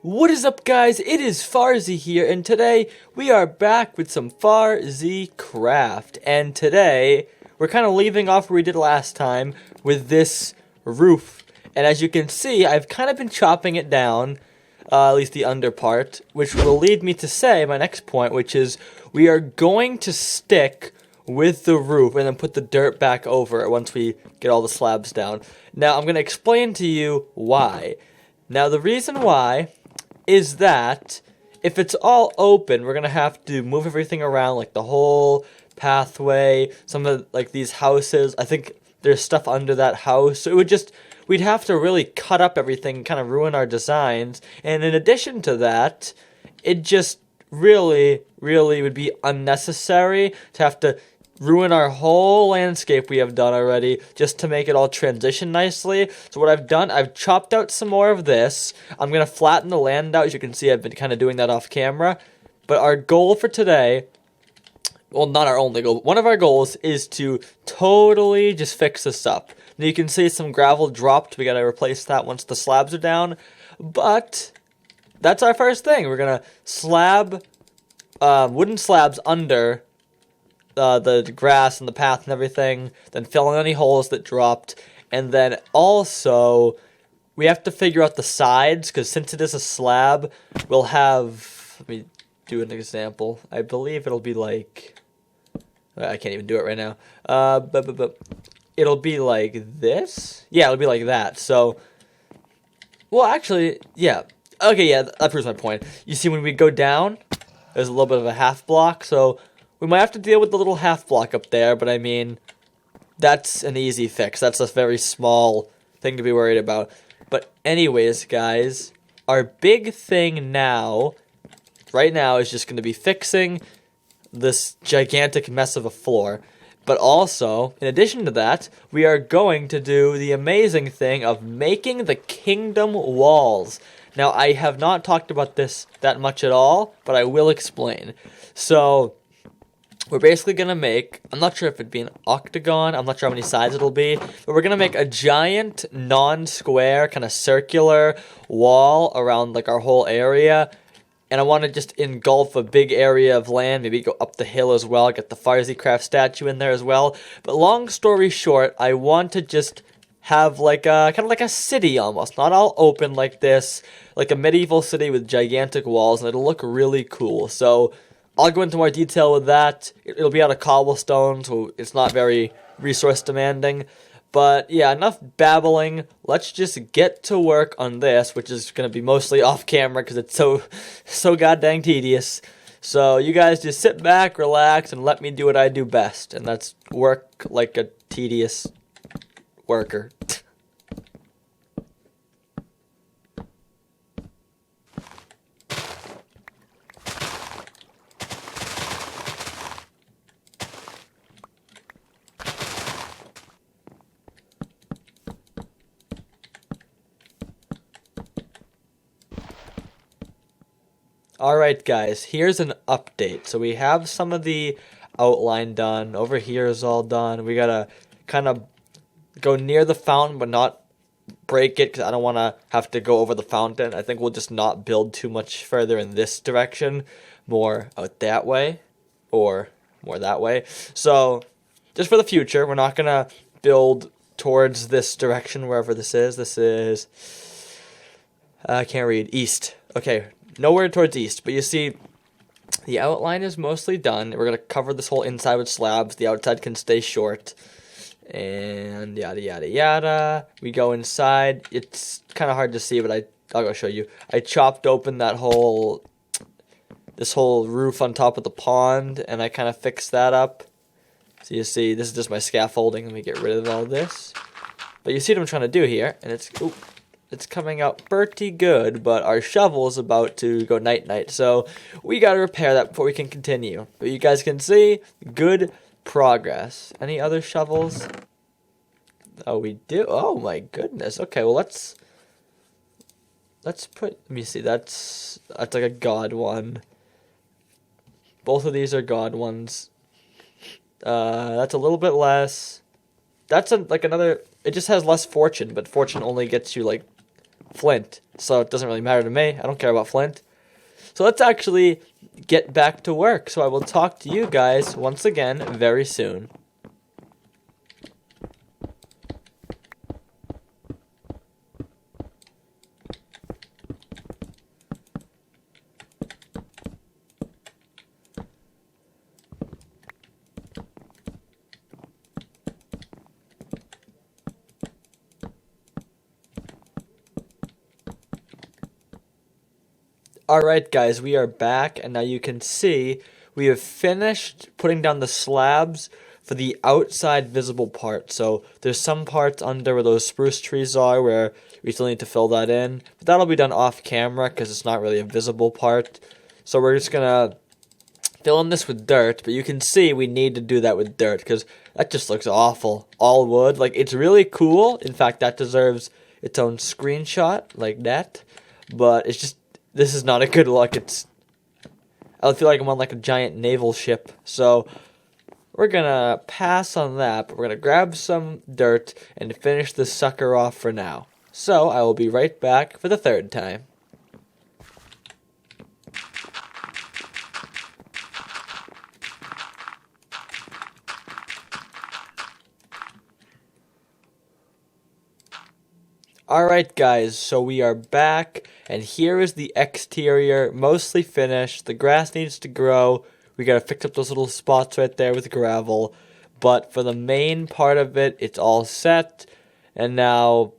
What is up, guys? It is Farzy here, and today we are back with some FarzyCraft. And today we're kind of leaving off where we did last time with this roof. And as you can see, I've kind of been chopping it down, at least the under part, which will lead me to say my next point, which is we are going to stick with the roof and then put the dirt back over it once we get all the slabs down. Now, I'm going to explain to you why. Now, the reason why is that if it's all open, we're gonna have to move everything around, like the whole pathway, some of like these houses. I think there's stuff under that house, so we'd have to really cut up everything, kind of ruin our designs. And in addition to that, it just really would be unnecessary to have to ruin our whole landscape we have done already just to make it all transition nicely. So what I've done, I've chopped out some more of this. I'm going to flatten the land out. As you can see, I've been kind of doing that off camera. But our goal for today, well, not our only goal, but one of our goals is to totally just fix this up. Now you can see some gravel dropped. We got to replace that once the slabs are down. But that's our first thing. We're going to slab wooden slabs under the grass and the path and everything, then fill in any holes that dropped, and then also we have to figure out the sides, because since it is a slab, we'll have, let me do an example. I believe it'll be like, I can't even do it right now, but it'll be like this? Yeah, it'll be like that. So, well, actually, yeah. Okay, yeah, that proves my point. You see, when we go down, there's a little bit of a half block, so we might have to deal with the little half block up there, but I mean, that's an easy fix. That's a very small thing to be worried about. But anyways, guys, our big thing now, right now, is just going to be fixing this gigantic mess of a floor. But also, in addition to that, we are going to do the amazing thing of making the kingdom walls. Now, I have not talked about this that much at all, but I will explain. So we're basically going to make, I'm not sure if it'd be an octagon, I'm not sure how many sides it'll be, but we're going to make a giant non-square, kind of circular wall around like our whole area. And I want to just engulf a big area of land, maybe go up the hill as well, get the FarzyCraft statue in there as well. But long story short, I want to just have like a, kind of like a city almost, not all open like this, like a medieval city with gigantic walls, and it'll look really cool. So I'll go into more detail with that. It'll be out of cobblestone, so it's not very resource demanding. But yeah, enough babbling. Let's just get to work on this, which is going to be mostly off camera because it's so goddamn tedious. So you guys just sit back, relax, and let me do what I do best. And that's work like a tedious worker. Alright guys, here's an update. So we have some of the outline done. Over here is all done. We gotta kind of go near the fountain but not break it because I don't want to have to go over the fountain. I think we'll just not build too much further in this direction. More out that way or more that way. So just for the future, we're not gonna build towards this direction wherever this is. This is, I can't read, east. Okay. Nowhere towards east, but you see, the outline is mostly done. We're going to cover this whole inside with slabs. The outside can stay short. And yada, yada, yada. We go inside. It's kind of hard to see, but I'll go show you. I chopped open this whole roof on top of the pond, and I kind of fixed that up. So you see, this is just my scaffolding. Let me get rid of all this. But you see what I'm trying to do here, and it's coming out pretty good, but our shovel is about to go night-night, so we gotta repair that before we can continue. But you guys can see, good progress. Any other shovels? Oh, we do? Oh my goodness. Okay, well let's put, let me see, that's like a god one. Both of these are god ones. That's a little bit less. That's like another, it just has less fortune, but fortune only gets you like flint. So it doesn't really matter to me. I don't care about flint. So let's actually get back to work. So I will talk to you guys once again very soon. Alright guys, we are back, and now you can see we have finished putting down the slabs for the outside visible part. So there's some parts under where those spruce trees are where we still need to fill that in. But that'll be done off camera because it's not really a visible part. So we're just going to fill in this with dirt, but you can see we need to do that with dirt because that just looks awful. All wood, like it's really cool. In fact, that deserves its own screenshot like that. But it's just, this is not a good look. I feel like I'm on like a giant naval ship. So we're gonna pass on that, but we're gonna grab some dirt and finish this sucker off for now. So I will be right back for the third time. Alright guys, so we are back, and here is the exterior, mostly finished. The grass needs to grow. We gotta fix up those little spots right there with gravel. But for the main part of it, it's all set. And now,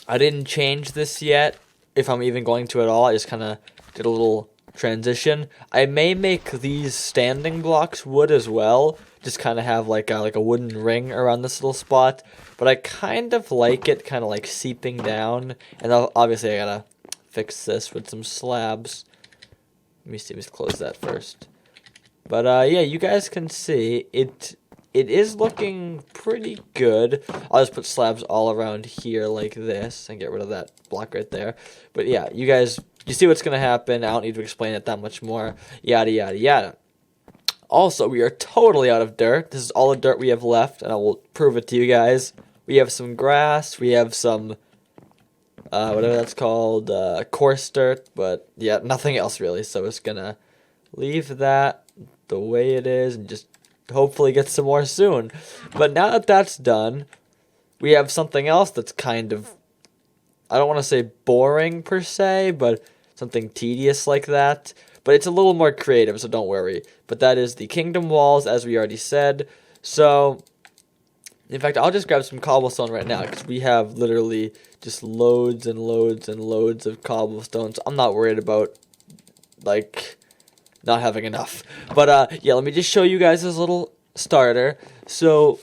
I didn't change this yet, if I'm even going to at all. I just kinda did a little transition. I may make these standing blocks wood as well. Just kind of have like a wooden ring around this little spot. But I kind of like it kind of like seeping down. And obviously I gotta fix this with some slabs. Let me see, let's close that first. But yeah, you guys can see it is looking pretty good. I'll just put slabs all around here like this and get rid of that block right there. But yeah, you see what's gonna happen. I don't need to explain it that much more. Yada yada yada. Also, we are totally out of dirt. This is all the dirt we have left, and I will prove it to you guys. We have some grass, we have some, whatever that's called, coarse dirt, but yeah, nothing else really. So it's gonna leave that the way it is and just hopefully get some more soon. But now that that's done, we have something else that's kind of, I don't want to say boring per se, but something tedious like that. But it's a little more creative, so don't worry. But that is the kingdom walls, as we already said. So, in fact, I'll just grab some cobblestone right now, because we have literally just loads and loads and loads of cobblestone. So I'm not worried about, like, not having enough. But, yeah, let me just show you guys this little starter. So,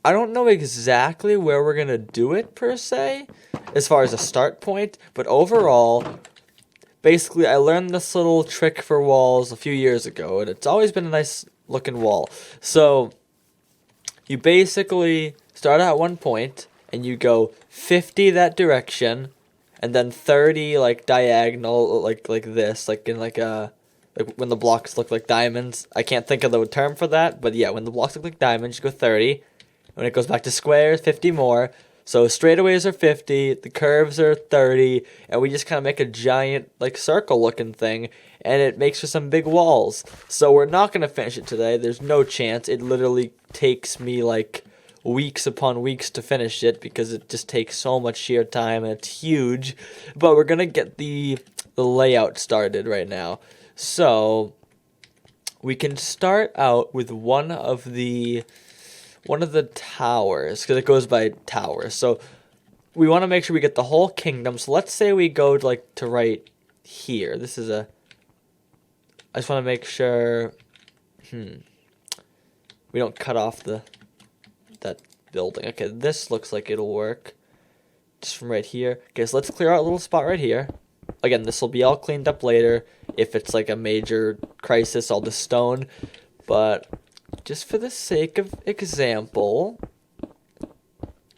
I don't know exactly where we're going to do it, per se, as far as a start point. But overall, basically, I learned this little trick for walls a few years ago, and it's always been a nice looking wall. So, you basically start at one point, and you go 50 that direction, and then 30 like diagonal, like this, like in like when the blocks look like diamonds. I can't think of the term for that, but yeah, when the blocks look like diamonds, you go 30. When it goes back to squares, 50 more. So straightaways are 50, the curves are 30, and we just kind of make a giant like circle looking thing, and it makes for some big walls. So we're not going to finish it today. There's no chance. It literally takes me like weeks upon weeks to finish it because it just takes so much sheer time and it's huge. But we're going to get the layout started right now. So we can start out with one of the towers, because it goes by towers. So we want to make sure we get the whole kingdom. So let's say we go to right here. This is I just want to make sure we don't cut off that building. Okay, this looks like it'll work. Just from right here. Okay, so let's clear out a little spot right here. Again, this will be all cleaned up later. If it's like a major crisis, all the stone. But just for the sake of example,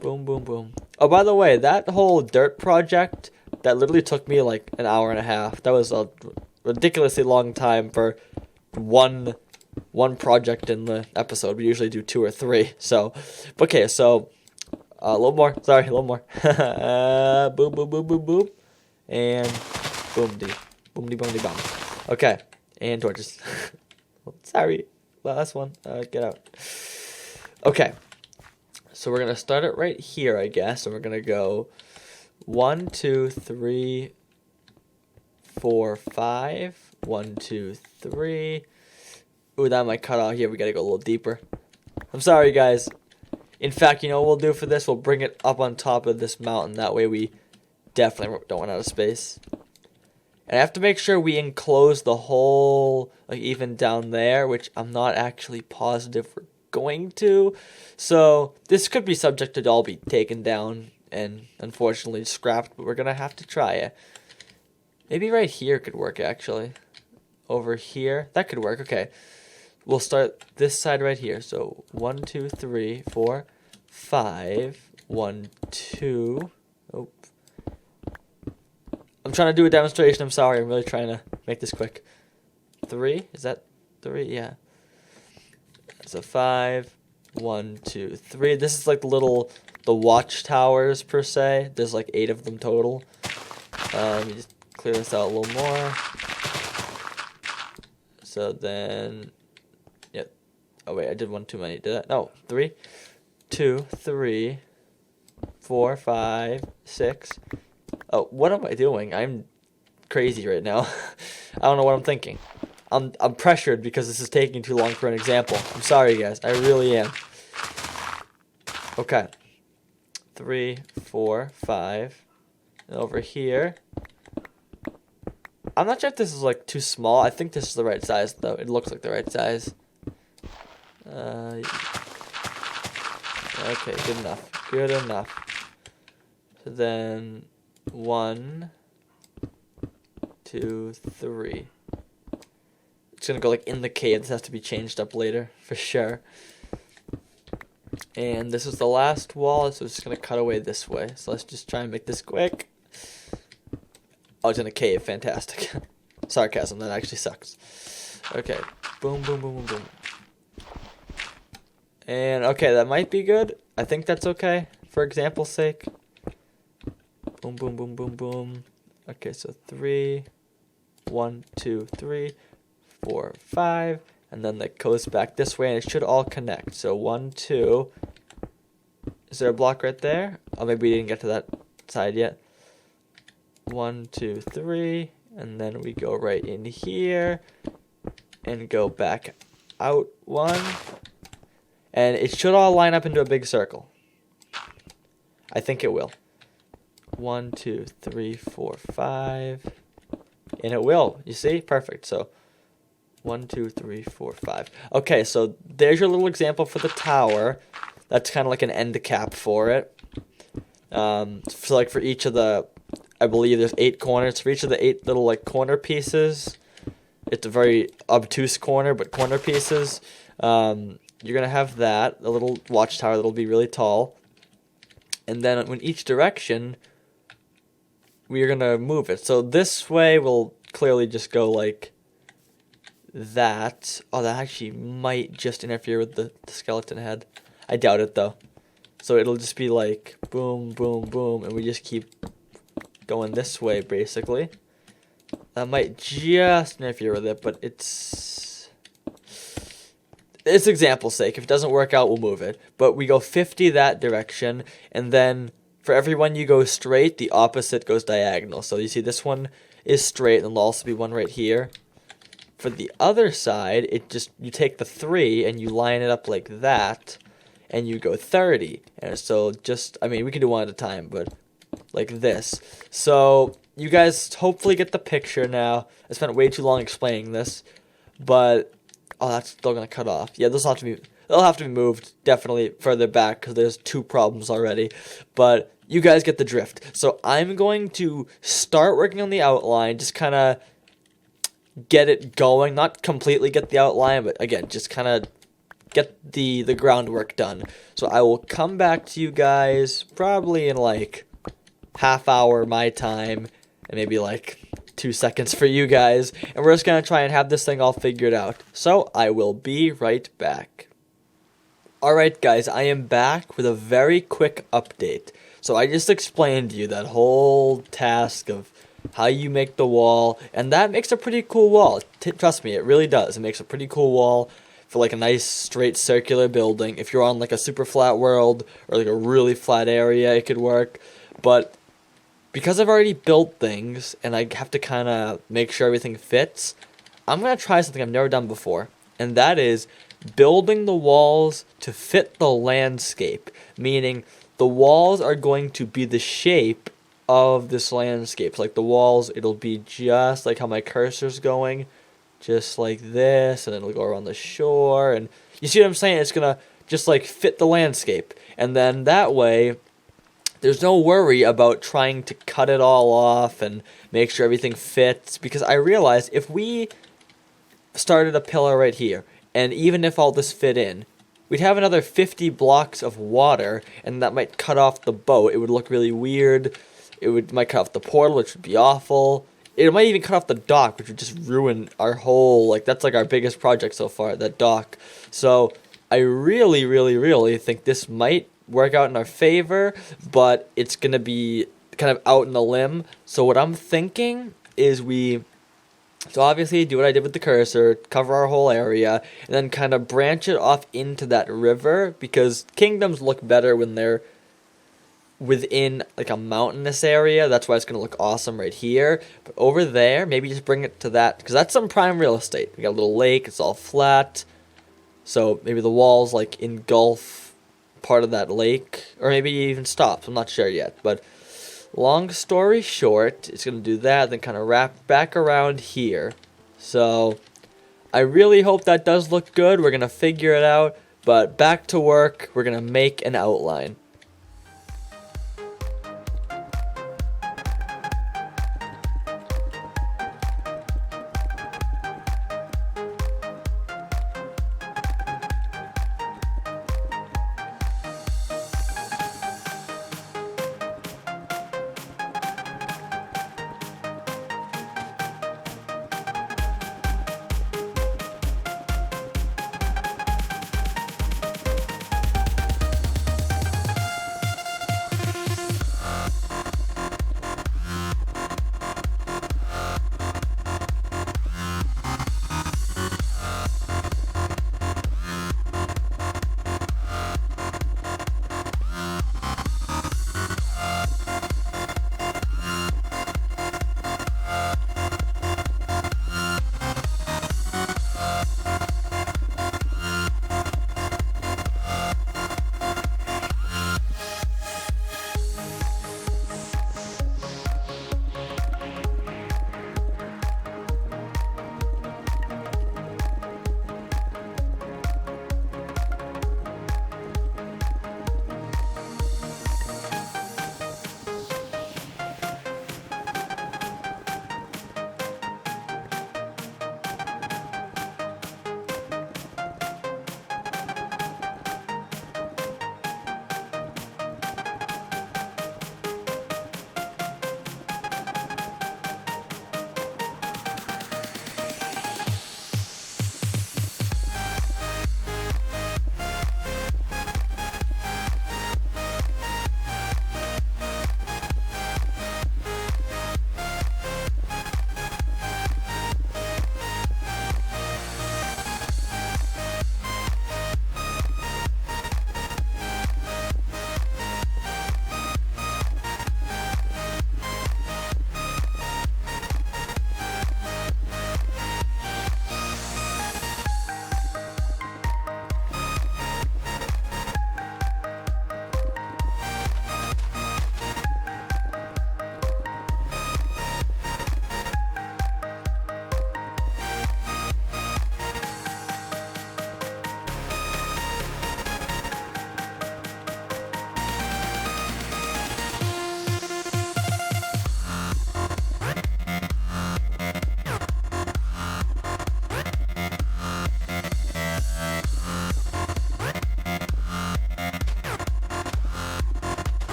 boom, boom, boom. Oh, by the way, that whole dirt project, that literally took me like an hour and a half. That was a ridiculously long time for one project in the episode. We usually do 2 or 3. So, okay, so A little more. Sorry, a little more. Boom, boom, boom, boom, boom. And boom-de. Boom-de, boom-de, bomb. Okay. And torches. Sorry. Last one. Get out. Okay. So we're going to start it right here, I guess. And we're going to go 1, 2, 3, 4, 5. 1, 2, 3. Ooh, that might cut out here. We got to go a little deeper. I'm sorry, guys. In fact, you know what we'll do for this? We'll bring it up on top of this mountain. That way we definitely don't run out of space. And I have to make sure we enclose the whole, like even down there, which I'm not actually positive we're going to. So this could be subject to all be taken down and unfortunately scrapped, but we're going to have to try it. Maybe right here could work, actually. Over here. That could work. Okay. We'll start this side right here. So 1, 2, 3, 4, 5. 1, 2. Oh. I'm trying to do a demonstration. I'm sorry. I'm really trying to make this quick. 3. Is that 3? Yeah. So 5. 1, 2, 3. This is like the watchtowers per se. There's like 8 of them total. Let me just clear this out a little more. So then. Oh wait, I did one too many. Did I? No, 3, 2, 3, 4, 5, 6. Oh, what am I doing? I'm crazy right now. I don't know what I'm thinking. I'm pressured because this is taking too long for an example. I'm sorry, guys. I really am. Okay. 3, 4, 5. And over here. I'm not sure if this is like too small. I think this is the right size though. It looks like the right size. Okay, good enough. Good enough. So then 1, 2, 3. It's gonna go like in the cave. This has to be changed up later for sure. And this is the last wall, so it's just gonna cut away this way. So let's just try and make this quick. Oh, it's in a cave. Fantastic. Sarcasm. That actually sucks. Okay. Boom, boom, boom, boom, boom. And, okay, that might be good. I think that's okay, for example's sake. Boom, boom, boom, boom, boom. Okay, so 3, 1, 2, 3, 4, 5. And then that goes back this way, and it should all connect. So 1, 2. Is there a block right there? Oh, maybe we didn't get to that side yet. 1, 2, 3. And then we go right in here. And go back out 1. And it should all line up into a big circle. I think it will. 1, 2, 3, 4, 5. And it will. You see? Perfect. So 1, 2, 3, 4, 5. Okay, so there's your little example for the tower. That's kind of like an end cap for it. So like for each of the, I believe there's 8 corners. For each of the 8 little like corner pieces, it's a very obtuse corner, but corner pieces. You're going to have that, a little watchtower that'll be really tall. And then in each direction, we're going to move it. So this way will clearly just go like that. Oh, that actually might just interfere with the skeleton head. I doubt it, though. So it'll just be like boom, boom, boom, and we just keep going this way, basically. That might just interfere with it, but it's example's sake. If it doesn't work out, we'll move it. But we go 50 that direction, and then for every one you go straight, the opposite goes diagonal. So you see this one is straight, and there'll also be one right here. For the other side, you take the 3 and you line it up like that, and you go 30. And so we can do one at a time, but like this. So you guys hopefully get the picture now. I spent way too long explaining this, but oh, that's still gonna cut off. Yeah, they'll have to be moved definitely further back because there's 2 problems already. But you guys get the drift. So I'm going to start working on the outline, just kind of get it going. Not completely get the outline, but again, just kind of get the groundwork done. So I will come back to you guys probably in like half hour my time, and maybe like 2 seconds for you guys, and we're just gonna try and have this thing all figured out. So I will be right back. Alright guys, I am back with a very quick update. So I just explained to you that whole task of how you make the wall, and that makes a pretty cool wall. Trust me, it really does. It makes a pretty cool wall for like a nice straight circular building. If you're on like a super flat world or like a really flat area, it could work. But because I've already built things and I have to kind of make sure everything fits, I'm going to try something I've never done before, and that is building the walls to fit the landscape, meaning the walls are going to be the shape of this landscape. Like the walls, it'll be just like how my cursor's going, just like this, and then it'll go around the shore, and you see what I'm saying? It's going to just like fit the landscape, and then that way there's no worry about trying to cut it all off and make sure everything fits, because I realized if we started a pillar right here, and even if all this fit in, we'd have another 50 blocks of water, and that might cut off the boat. It would look really weird. Might cut off the portal, which would be awful. It might even cut off the dock, which would just ruin our whole, like, that's like our biggest project so far, that dock. So I really, really, really think this might work out in our favor, but it's going to be kind of out in the limb. So what I'm thinking is so obviously do what I did with the cursor, cover our whole area, and then kind of branch it off into that river, because kingdoms look better when they're within like a mountainous area. That's why it's going to look awesome right here. But over there, maybe just bring it to that, because that's some prime real estate. We got a little lake, it's all flat, so maybe the walls like engulf part of that lake, or maybe it even stops. I'm not sure yet, but long story short, it's going to do that, then kind of wrap back around here. So I really hope that does look good. We're going to figure it out, but back to work. We're going to make an outline.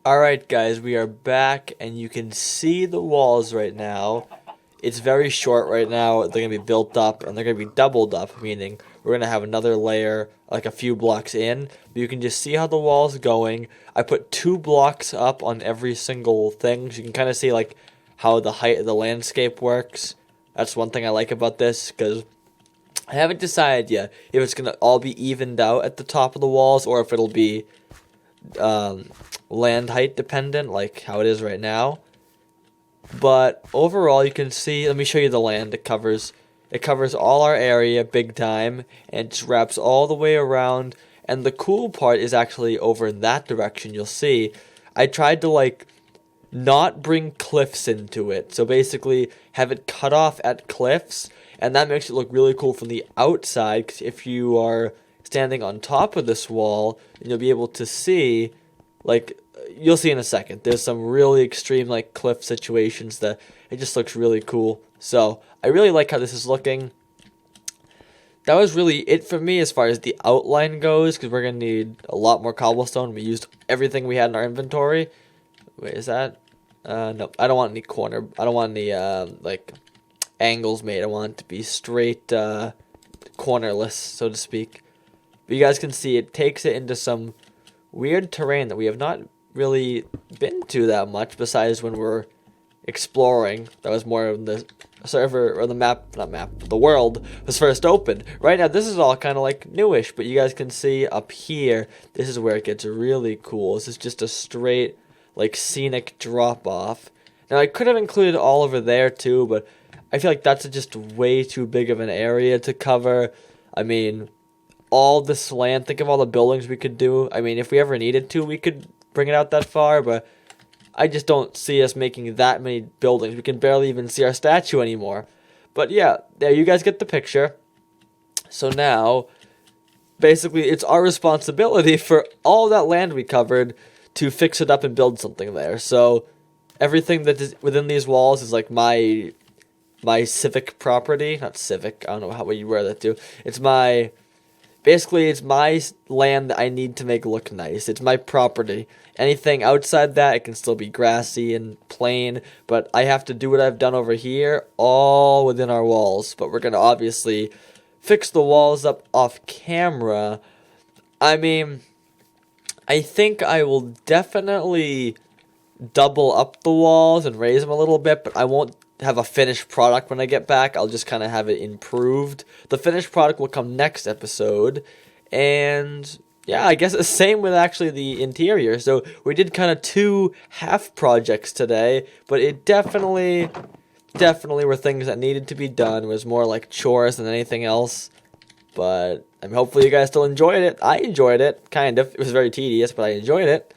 Alright guys, we are back and you can see the walls right now. It's very short right now. They're going to be built up and they're going to be doubled up, meaning we're going to have another layer like a few blocks in. But you can just see how the wall's going. I put 2 blocks up on every single thing, so you can kind of see like how the height of the landscape works. That's one thing I like about this, because I haven't decided yet if it's going to all be evened out at the top of the walls or if it'll be land height dependent, like how it is right now. But overall, you can see, let me show you the land. It covers all our area big time, and it just wraps all the way around. And the cool part is actually over in that direction. You'll see I tried to like not bring cliffs into it, so basically have it cut off at cliffs, and that makes it look really cool from the outside. 'Cause if you are standing on top of this wall, and you'll be able to see, like, you'll see in a second, there's some really extreme like cliff situations that it just looks really cool. So I really like how this is looking. That was really it for me as far as the outline goes, because we're gonna need a lot more cobblestone. We used everything we had in our inventory. Wait, is that no, I don't want any corner, I don't want any like angles made. I want it to be straight cornerless, so to speak. But you guys can see it takes it into some weird terrain that we have not really been to that much, besides when we're exploring. That was more of the server, or the the world was first opened. Right now this is all kind of like newish, but you guys can see up here, this is where it gets really cool. This is just a straight like scenic drop off. Now I could have included all over there too, but I feel like that's just way too big of an area to cover. I mean, all this land, think of all the buildings we could do. I mean, if we ever needed to, we could bring it out that far, but I just don't see us making that many buildings. We can barely even see our statue anymore. But yeah, there, you guys get the picture. So now, basically, it's our responsibility for all that land we covered to fix it up and build something there. So everything that is within these walls is like my civic property. Not civic, I don't know how you wear that to. It's my... Basically, it's my land that I need to make look nice. It's my property. Anything outside that, it can still be grassy and plain, but I have to do what I've done over here, all within our walls. But we're going to obviously fix the walls up off camera. I mean, I think I will definitely double up the walls and raise them a little bit, but I won't have a finished product when I get back. I'll just kind of have it improved. The finished product will come next episode. And yeah, I guess the same with actually the interior. So we did kind of 2 half projects today, but it definitely were things that needed to be done. It was more like chores than anything else. But I mean, hopefully you guys still enjoyed it. I enjoyed it, kind of. It was very tedious, but I enjoyed it.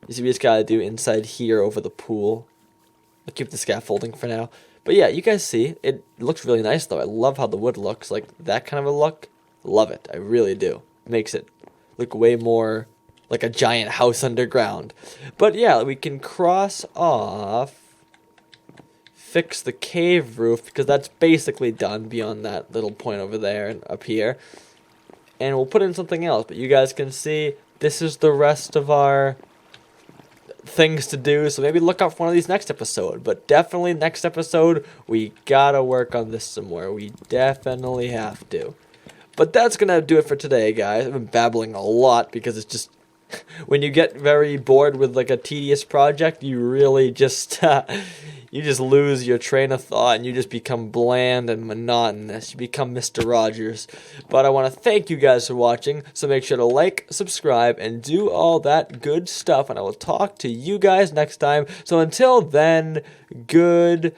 You see, we just gotta do inside here over the pool. I'll keep the scaffolding for now. But yeah, you guys see, it looks really nice though. I love how the wood looks, like that kind of a look. Love it, I really do. Makes it look way more like a giant house underground. But yeah, we can cross off, fix the cave roof, because that's basically done beyond that little point over there and up here. And we'll put in something else, but you guys can see, this is the rest of our things to do, so maybe look out for one of these next episode. But definitely next episode we gotta work on this some more. We definitely have to. But that's gonna do it for today, guys. I've been babbling a lot because it's just when you get very bored with like a tedious project, you really just you just lose your train of thought and you just become bland and monotonous. You become Mr. Rogers. But I want to thank you guys for watching, so make sure to like, subscribe, and do all that good stuff, and I will talk to you guys next time. So until then, goodbye.